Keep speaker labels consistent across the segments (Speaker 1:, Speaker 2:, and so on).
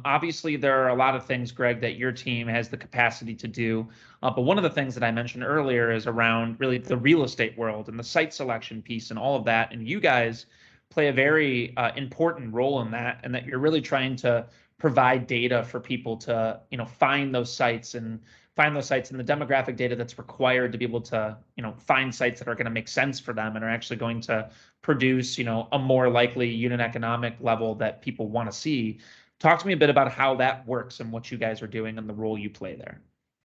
Speaker 1: Obviously, there are a lot of things, Greg, that your team has the capacity to do. But one of the things that I mentioned earlier is around really the real estate world and the site selection piece and all of that. And you guys play a very important role in that, and that you're really trying to provide data for people to, find those sites and the demographic data that's required to be able to, find sites that are going to make sense for them and are actually going to produce, a more likely unit economic level that people want to see. Talk to me a bit about how that works and what you guys are doing and the role you play there.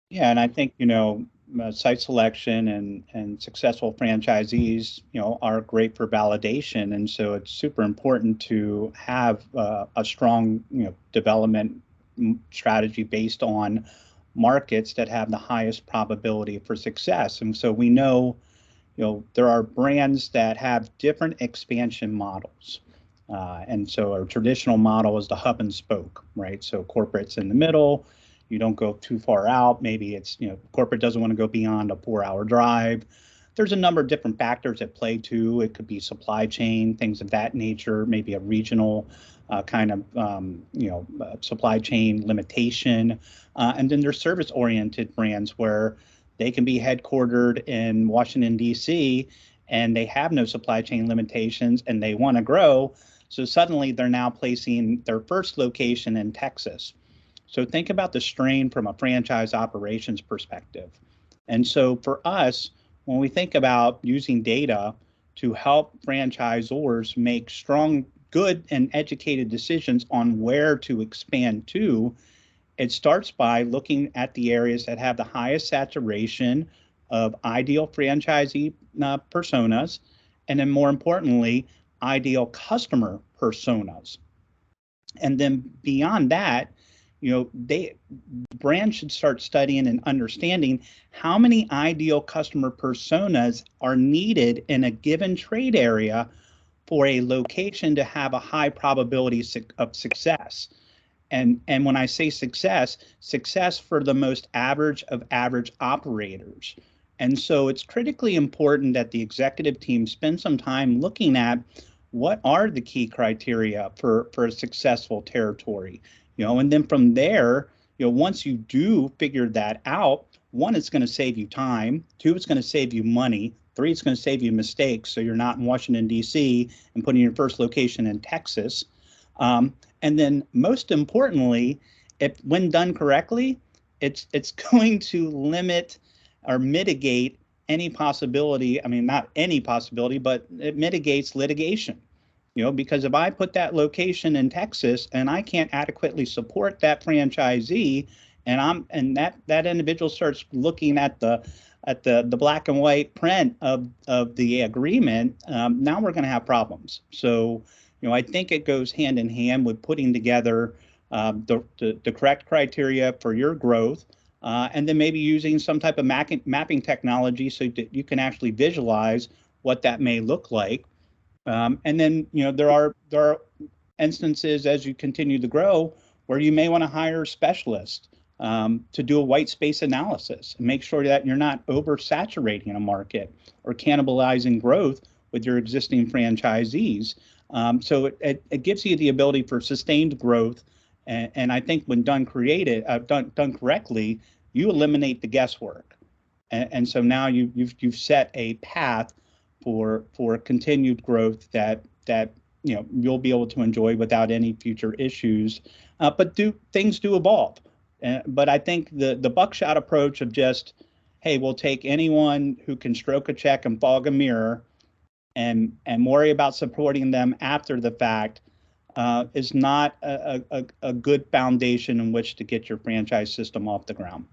Speaker 2: Yeah, and I think, site selection and successful franchisees, are great for validation. And so it's super important to have a strong, development strategy based on markets that have the highest probability for success. And so we know, there are brands that have different expansion models. And so our traditional model is the hub and spoke, right? So corporate's in the middle. You don't go too far out. Maybe it's, corporate doesn't want to go beyond a 4-hour drive. There's a number of different factors at play too. It could be supply chain, things of that nature, maybe a regional supply chain limitation. And then there's service-oriented brands where they can be headquartered in Washington, D.C., and they have no supply chain limitations and they want to grow. So suddenly they're now placing their first location in Texas. So think about the strain from a franchise operations perspective. And so for us, when we think about using data to help franchisors make strong, good, and educated decisions on where to expand to, it starts by looking at the areas that have the highest saturation of ideal franchisee personas, and then more importantly, ideal customer personas. And then beyond that, brands should start studying and understanding how many ideal customer personas are needed in a given trade area for a location to have a high probability of success. And when I say success for the most average of average operators. And so it's critically important that the executive team spend some time looking at what are the key criteria for a successful territory. And then from there, once you do figure that out, one, it's going to save you time. Two, it's going to save you money. Three, it's going to save you mistakes. So you're not in Washington, D.C. and putting your first location in Texas. And then most importantly, when done correctly, it's going to limit or mitigate any possibility. I mean, not any possibility, but it mitigates litigation. Because if I put that location in Texas and I can't adequately support that franchisee, and that individual starts looking at the black and white print of the agreement, now we're going to have problems. So, I think it goes hand in hand with putting together the correct criteria for your growth, and then maybe using some type of mapping technology so that you can actually visualize what that may look like. And then, there are instances as you continue to grow where you may want to hire specialists to do a white space analysis and make sure that you're not oversaturating a market or cannibalizing growth with your existing franchisees. So it gives you the ability for sustained growth. And I think when done correctly, you eliminate the guesswork. And so now you've set a path for continued growth that you'll be able to enjoy without any future issues. But things do evolve. But I think the buckshot approach of just, hey, we'll take anyone who can stroke a check and fog a mirror and worry about supporting them after the fact is not a good foundation in which to get your franchise system off the ground.